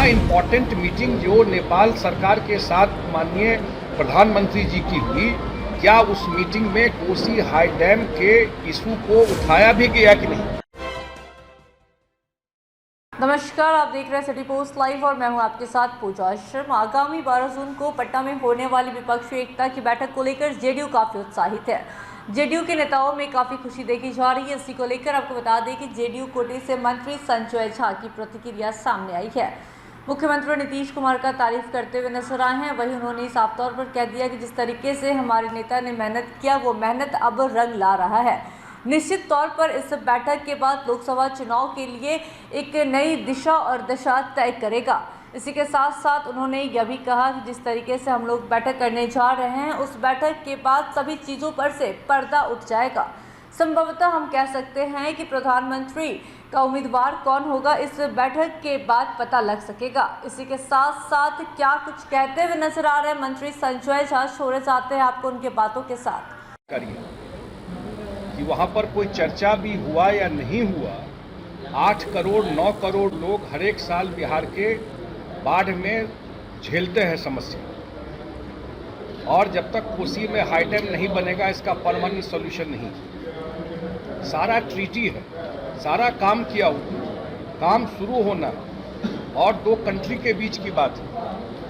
Important meeting जो नेपाल सरकार के साथ माननीय प्रधानमंत्री जी की हुई, क्या उस मीटिंग में कोसी हाई डैम के इशू को उठाया भी गया कि नहीं? नमस्कार, आप देख रहे हैं सिटी पोस्ट लाइव और मैं हूं आपके साथ पूजा शर्मा। आगामी 12 जून को पटना में होने वाली विपक्षी एकता की बैठक को लेकर जेडीयू काफी उत्साहित है। जेडीयू के नेताओं में काफी खुशी देखी जा रही है। इसी को लेकर आपको बता दें कि जेडीयू कोटे से मंत्री संजय झा की प्रतिक्रिया सामने आई है। मुख्यमंत्री नीतीश कुमार का तारीफ करते हुए नजर आए हैं। वहीं उन्होंने साफ तौर पर कह दिया कि जिस तरीके से हमारे नेता ने मेहनत किया, वो मेहनत अब रंग ला रहा है। निश्चित तौर पर इस बैठक के बाद लोकसभा चुनाव के लिए एक नई दिशा और दशा तय करेगा। इसी के साथ साथ उन्होंने यह भी कहा कि जिस तरीके से हम लोग बैठक करने जा रहे हैं, उस बैठक के बाद सभी चीज़ों पर से पर्दा उठ जाएगा। संभवतः हम कह सकते हैं कि प्रधानमंत्री का उम्मीदवार कौन होगा, इस बैठक के बाद पता लग सकेगा। इसी के साथ साथ क्या कुछ कहते हुए नजर आ रहे हैं मंत्री संजय झा, छोड़े जाते हैं आपको उनके बातों के साथ। कि वहाँ पर कोई चर्चा भी हुआ या नहीं हुआ, 8 करोड़ 9 करोड़ लोग हर एक साल बिहार के बाढ़ में झेलते हैं समस्या, और जब तक कोसी में हाई डैम नहीं बनेगा इसका परमानेंट सॉल्यूशन नहीं। सारा ट्रीटी है, सारा काम किया हुआ, काम शुरू होना और 2 कंट्री के बीच की बात है।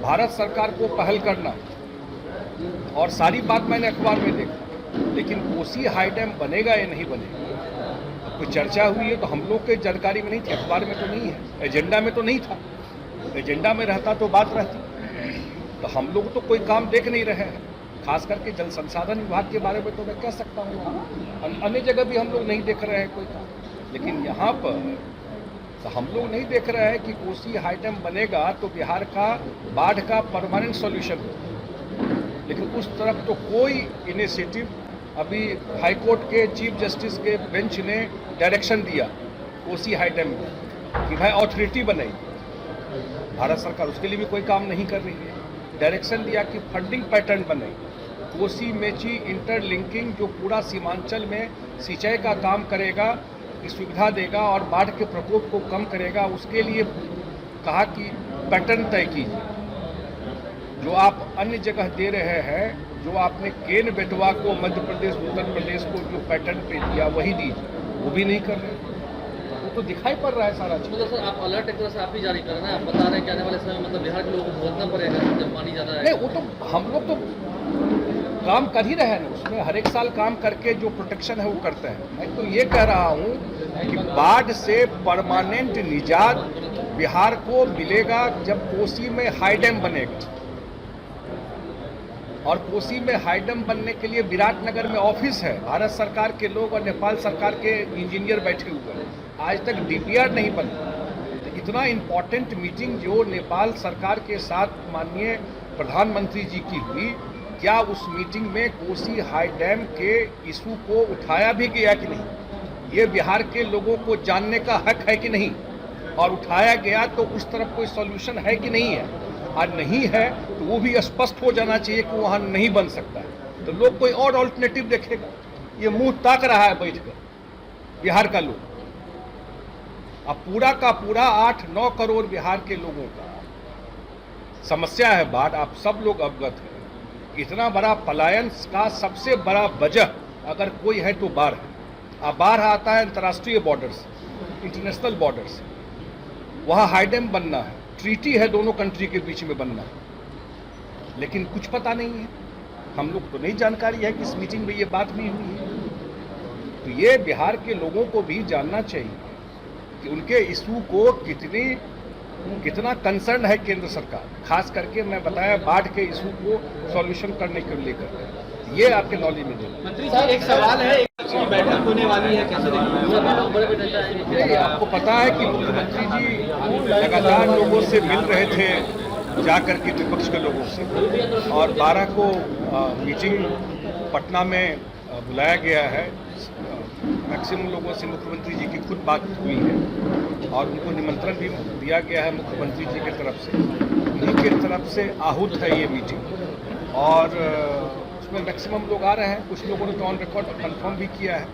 भारत सरकार को पहल करना, और सारी बात मैंने अखबार में देखा, लेकिन कोसी हाई डैम बनेगा या नहीं बनेगा कोई चर्चा हुई है तो हम लोग के जानकारी में नहीं थी, अखबार में तो नहीं है, एजेंडा में तो नहीं था। एजेंडा में रहता तो बात रहती। तो हम लोग तो कोई काम देख नहीं रहे हैं, खास करके जल संसाधन विभाग के बारे में तो मैं कह सकता हूँ। अन्य जगह भी हम लोग नहीं देख रहे हैं कोई काम, लेकिन यहाँ पर तो हम लोग नहीं देख रहे हैं कि कोसी हाई डैम बनेगा तो बिहार का बाढ़ का परमानेंट सॉल्यूशन हो। लेकिन उस तरफ तो कोई इनिशिएटिव, अभी हाई कोर्ट के चीफ जस्टिस के बेंच ने डायरेक्शन दिया कोसी हाई डैम में कि भाई अथॉरिटी बनाई। भारत सरकार उसके लिए भी कोई काम नहीं कर रही है। डायरेक्शन दिया कि फंडिंग पैटर्न बने, कोसी मेची इंटरलिंकिंग जो पूरा सीमांचल में सिंचाई का काम करेगा, की सुविधा देगा और बाढ़ के प्रकोप को कम करेगा, उसके लिए कहा कि पैटर्न तय कीजिए। जो आप अन्य जगह दे रहे हैं, जो आपने केन बेटवा को मध्य प्रदेश उत्तर प्रदेश को जो पैटर्न पे दिया वही दीजिए, वो भी नहीं कर रहे। वो तो दिखाई पड़ रहा है सारा चीज। मतलब सर आप अलर्ट एक तरह से आप ही जारी कर रहे हैं, आप बता रहे हैं कि आने वाले समय में मतलब बिहार के लोगों को भुगतना पड़ेगा जब पानी ज़्यादा है। नहीं, वो तो हम लोग तो काम कर ही रहे हैं, उसमें हर एक साल काम करके जो प्रोटेक्शन है वो करते हैं। मैं तो ये कह रहा हूँ कि बाढ़ से परमानेंट निजात बिहार को मिलेगा जब कोसी में हाई डैम बनेगा। और कोसी में हाई डैम बनने के लिए विराटनगर में ऑफिस है, भारत सरकार के लोग और नेपाल सरकार के इंजीनियर बैठे हुए हैं, आज तक डीपीआर नहीं बना। तो इतना इम्पोर्टेंट मीटिंग जो नेपाल सरकार के साथ माननीय प्रधानमंत्री जी की हुई, क्या उस मीटिंग में कोसी हाई डैम के इशू को उठाया भी गया कि नहीं, ये बिहार के लोगों को जानने का हक है कि नहीं। और उठाया गया तो उस तरफ कोई सॉल्यूशन है कि नहीं है, और नहीं है तो वो भी स्पष्ट हो जाना चाहिए कि वहाँ नहीं बन सकता है। तो लोग कोई और ऑल्टरनेटिव देखेगा। ये मुंह ताक रहा है बैठकर बिहार का लोग। अब पूरा का पूरा 8-9 करोड़ बिहार के लोगों का समस्या है बाढ़, आप सब लोग अवगत हैं। इतना बड़ा पलायन का सबसे बड़ा वजह अगर कोई है तो बाढ़ है। अब बाढ़ आता है अंतर्राष्ट्रीय बॉर्डर से, इंटरनेशनल बॉर्डर से, वहाँ हाई डैम बनना है, ट्रीटी है दोनों कंट्री के बीच में बनना है, लेकिन कुछ पता नहीं है। हम लोग को नहीं जानकारी है कि इस मीटिंग में ये बात भी हुई है। तो ये बिहार के लोगों को भी जानना चाहिए कि उनके इशू को कितना कंसर्न है केंद्र सरकार। खास करके मैं बताया बाढ़ के इशू को सॉल्यूशन करने के लेकर, ये आपके नॉलेज में देना। मंत्री साहब एक सवाल है, बैठक होने वाली है, कैसे देखिए? आपको पता है कि मुख्यमंत्री जी लगातार लोगों से मिल रहे थे, जाकर के विपक्ष के लोगों से, और 12 को मीटिंग पटना में बुलाया गया है। मैक्सिमम लोगों से मुख्यमंत्री जी की खुद बात हुई है और उनको निमंत्रण भी दिया गया है मुख्यमंत्री जी की तरफ से। उन्हीं की तरफ से आहूत है ये मीटिंग, और उसमें मैक्सिमम लोग आ रहे हैं। कुछ लोगों ने तो ऑन रिकॉर्ड कंफर्म भी किया है।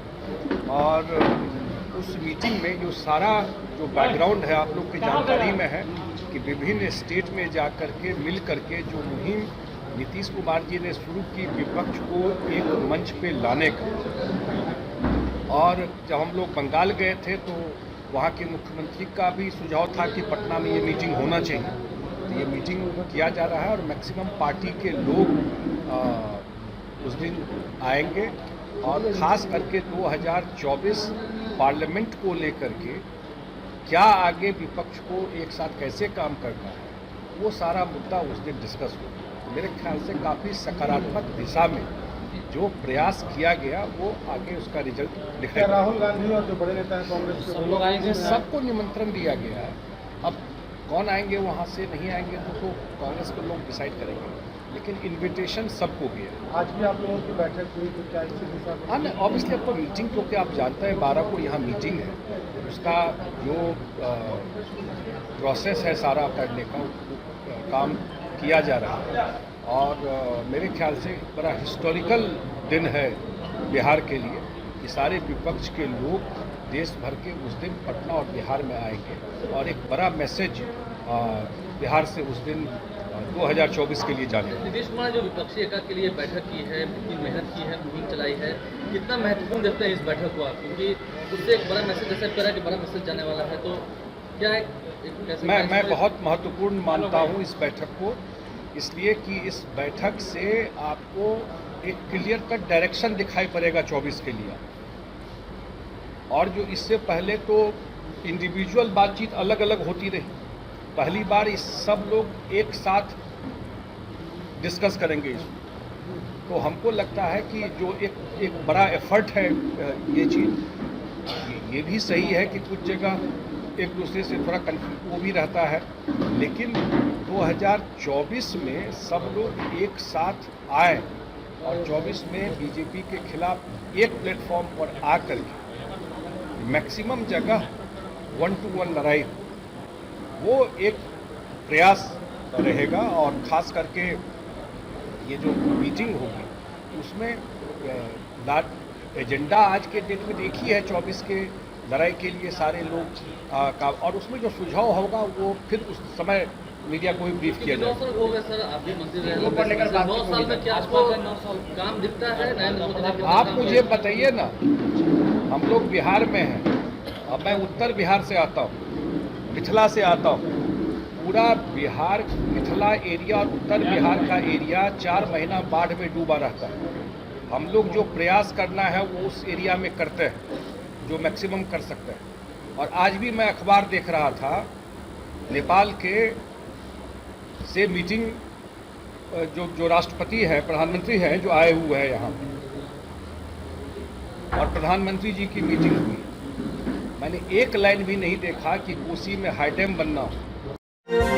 और उस मीटिंग में जो सारा जो बैकग्राउंड है आप लोग की जानकारी में है कि विभिन्न स्टेट में जा कर के मिल करके जो मुहिम नीतीश कुमार जी ने शुरू की विपक्ष को एक मंच पे लाने का। और जब हम लोग बंगाल गए थे तो वहाँ के मुख्यमंत्री का भी सुझाव था कि पटना में ये मीटिंग होना चाहिए। तो ये मीटिंग किया जा रहा है और मैक्सिमम पार्टी के लोग उस दिन आएंगे और ख़ास करके 2024 पार्लियामेंट को लेकर के क्या आगे विपक्ष को एक साथ कैसे काम करना है वो सारा मुद्दा उस दिन डिस्कस होगा। मेरे ख्याल से काफ़ी सकारात्मक दिशा में जो प्रयास किया गया वो आगे उसका रिजल्ट दिखाएगा। राहुल गांधी और जो बड़े नेता हैं कांग्रेस के, सब लोग आएंगे, सबको निमंत्रण दिया गया है। अब कौन आएंगे वहाँ से नहीं आएंगे तो कांग्रेस के लोग डिसाइड करेंगे, लेकिन इनविटेशन सबको गया है। आज भी आप लोगों की बैठक हुई तो क्या इसी दिशा में? हाँ, ऑब्वियसली अब तो मीटिंग, क्योंकि आप जानते हैं 12 को यहाँ मीटिंग है, उसका जो प्रोसेस है सारा करने का काम किया जा रहा है। और मेरे ख्याल से बड़ा हिस्टोरिकल दिन है बिहार के लिए कि सारे विपक्ष के लोग देश भर के उस दिन पटना और बिहार में आएंगे और एक बड़ा मैसेज बिहार से उस दिन 2024 के लिए जाने। नीतीश कुमार जो विपक्षी एकता के लिए बैठक की है, इतनी मेहनत की है, मुहिम चलाई है, कितना महत्वपूर्ण देखते हैं इस बैठक को आप? क्योंकि उससे एक बड़ा मैसेज, जैसे कह रहा है कि बड़ा मैसेज जाने वाला है, तो क्या है मैं बहुत महत्वपूर्ण मानता हूँ इस बैठक को, इसलिए कि इस बैठक से आपको एक क्लियर कट डायरेक्शन दिखाई पड़ेगा 24 के लिए। और जो इससे पहले तो इंडिविजुअल बातचीत अलग अलग होती रही, पहली बार इस सब लोग एक साथ डिस्कस करेंगे इसको। तो हमको लगता है कि जो एक बड़ा एफर्ट है ये चीज़, ये भी सही है कि कुछ जगह एक दूसरे से थोड़ा कन्फ्यूज वो भी रहता है, लेकिन 2024 में सब लोग एक साथ आए और 24 में बीजेपी के खिलाफ एक प्लेटफॉर्म पर आकर के मैक्सिमम जगह 1-to-1 लड़ाई, वो एक प्रयास रहेगा। और ख़ास करके ये जो मीटिंग होगी उसमें एजेंडा आज के डेट में देखी है 24 के लड़ाई के लिए सारे लोग का, और उसमें जो सुझाव होगा वो फिर उस समय मीडिया को भी ब्रीफ किया जाएगा। 9 साल हो गए सर, आप भी मंत्री रहे, 9 साल में क्या आपको काम दिखता है नरेंद्र मोदी? आप मुझे बताइए ना, हम लोग बिहार में हैं, अब मैं उत्तर बिहार से आता हूँ, मिथिला से आता हूँ। पूरा बिहार, मिथिला एरिया और उत्तर बिहार का एरिया 4 महीना बाढ़ में डूबा रहता है। हम लोग जो प्रयास करना है वो उस एरिया में करते हैं, जो मैक्सिमम कर सकते हैं। और आज भी मैं अखबार देख रहा था, नेपाल के से मीटिंग जो राष्ट्रपति है, प्रधानमंत्री हैं, जो आए हुए हैं यहाँ, और प्रधानमंत्री जी की मीटिंग हुई। मैंने एक लाइन भी नहीं देखा कि कोसी में हाई डैम बनना हो।